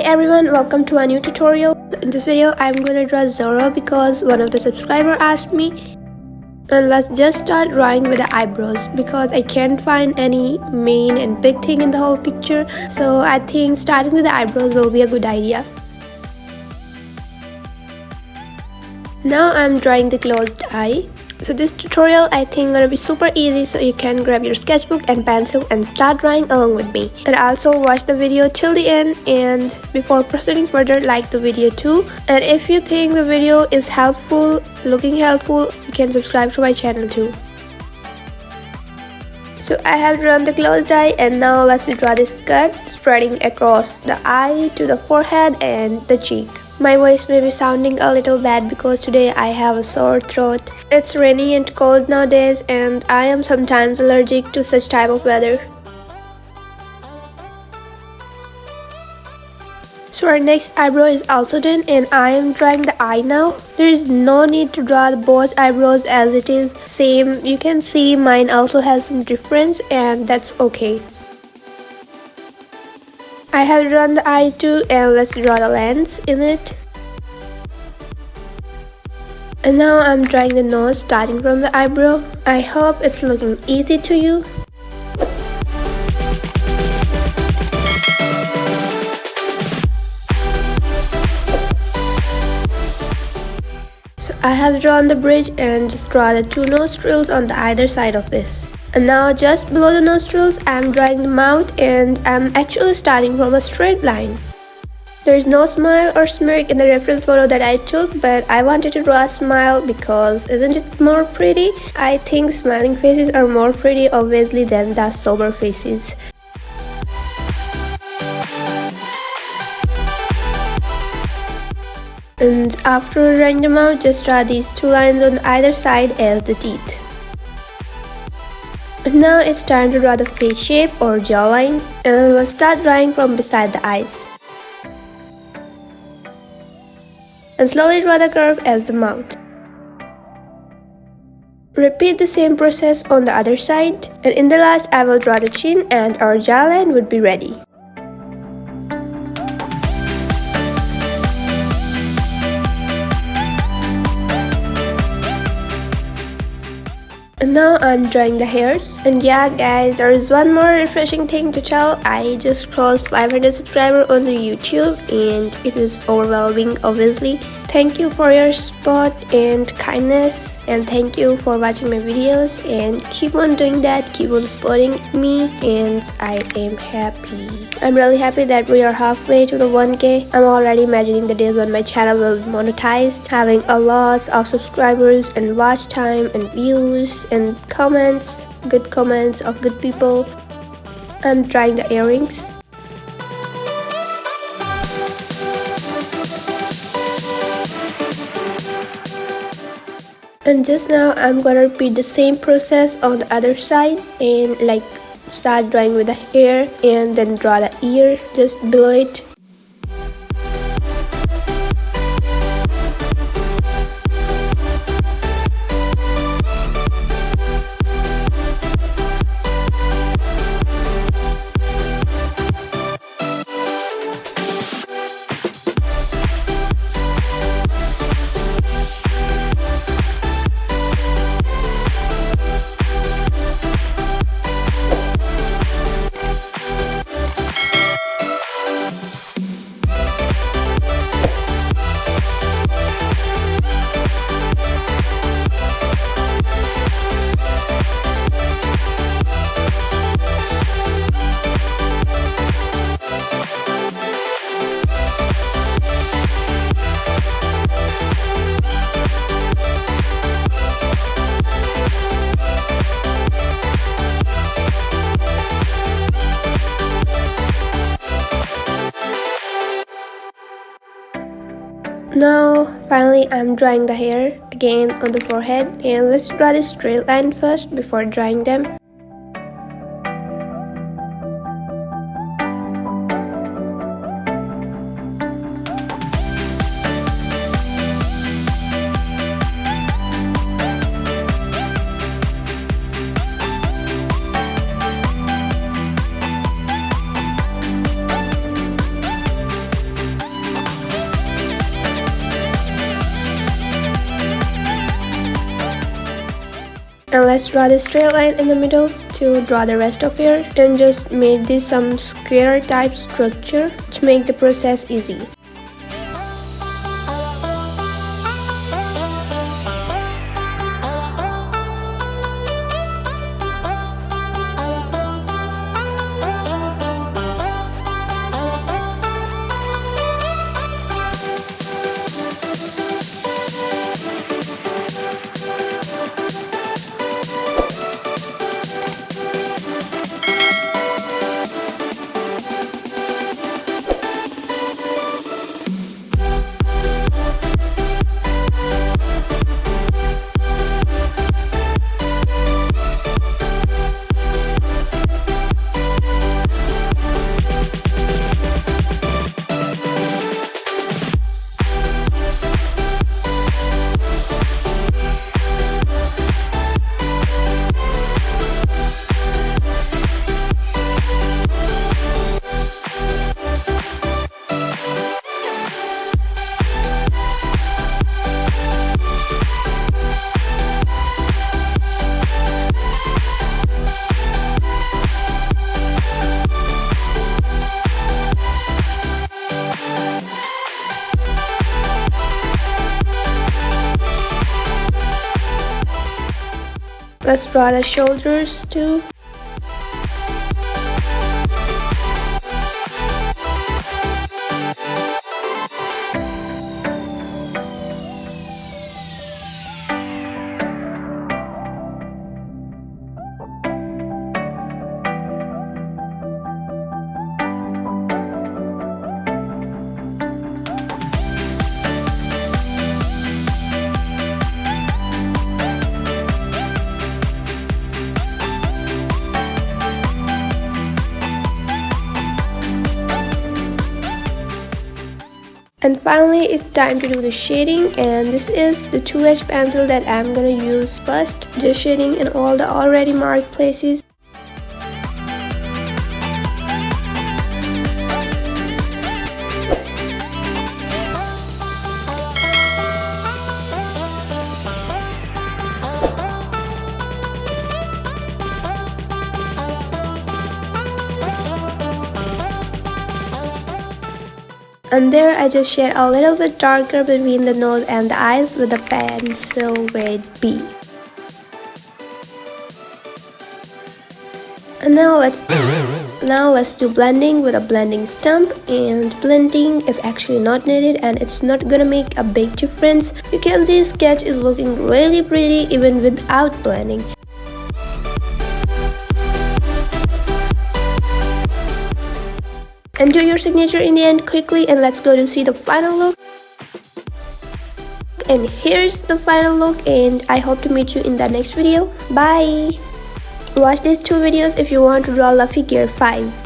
everyone, welcome to a new tutorial. In this video, I'm gonna draw Zoro because one of the subscribers asked me. And let's just start drawing with the eyebrows because I can't find any main and big thing in the whole picture. So I think starting with the eyebrows will be a good idea. Now I'm drawing the closed eye. So this tutorial I think gonna be super easy, so you can grab your sketchbook and pencil and start drawing along with me. And also watch the video till the end, and before proceeding further, like the video too. And if you think the video is looking helpful, you can subscribe to my channel too. So I have drawn the closed eye, and now let's draw this cut spreading across the eye to the forehead and the cheek. My voice may be sounding a little bad because today I have a sore throat. It's rainy and cold nowadays, and I am sometimes allergic to such type of weather. So our next eyebrow is also done, and I am drawing the eye now. There is no need to draw both eyebrows as it is same. You can see mine also has some difference, and that's okay. I have drawn the eye too, and let's draw the lens in it. And now I'm drawing the nose starting from the eyebrow. I hope it's looking easy to you. So I have drawn the bridge and just draw the two nostrils on the either side of this. And now just below the nostrils, I'm drawing the mouth, and I'm actually starting from a straight line. There is no smile or smirk in the reference photo that I took, but I wanted to draw a smile because isn't it more pretty? I think smiling faces are more pretty obviously than the sober faces. And after drawing the mouth, just draw these two lines on either side as the teeth. Now it's time to draw the face shape or jawline, and let's start drawing from beside the eyes. And slowly draw the curve as the mouth. Repeat the same process on the other side, and in the last I will draw the chin and our jawline would be ready. And now I'm drawing the hairs. And yeah guys, there is one more refreshing thing to tell. I just crossed 500 subscribers on the YouTube, and it was overwhelming obviously. Thank you for your support and kindness, and thank you for watching my videos, and keep on doing that, keep on supporting me, and I am happy. I'm really happy that we are halfway to the 1K. I'm already imagining the days when my channel will be monetized, having a lot of subscribers and watch time and views and comments, good comments of good people. I'm trying the earrings. And just now I'm gonna repeat the same process on the other side, and like start drawing with the hair and then draw the ear just below it. Now finally I'm drawing the hair again on the forehead, and let's draw the straight line first before drawing them. let's draw the straight line in the middle to draw the rest of hair, and just make this some square type structure to make the process easy. Let's draw the shoulders too. And finally, it's time to do the shading, and this is the 2H pencil that I'm gonna use first. Just shading in all the already marked places. And there I just shade a little bit darker between the nose and the eyes with the pencil grade B. And now let's do blending with a blending stump, and blending is actually not needed and it's not gonna make a big difference. You can see sketch is looking really pretty even without blending. And do your signature in the end quickly, and let's go to see the final look. And here's the final look, and I hope to meet you in the next video. Bye! Watch these two videos if you want to draw the figure 5.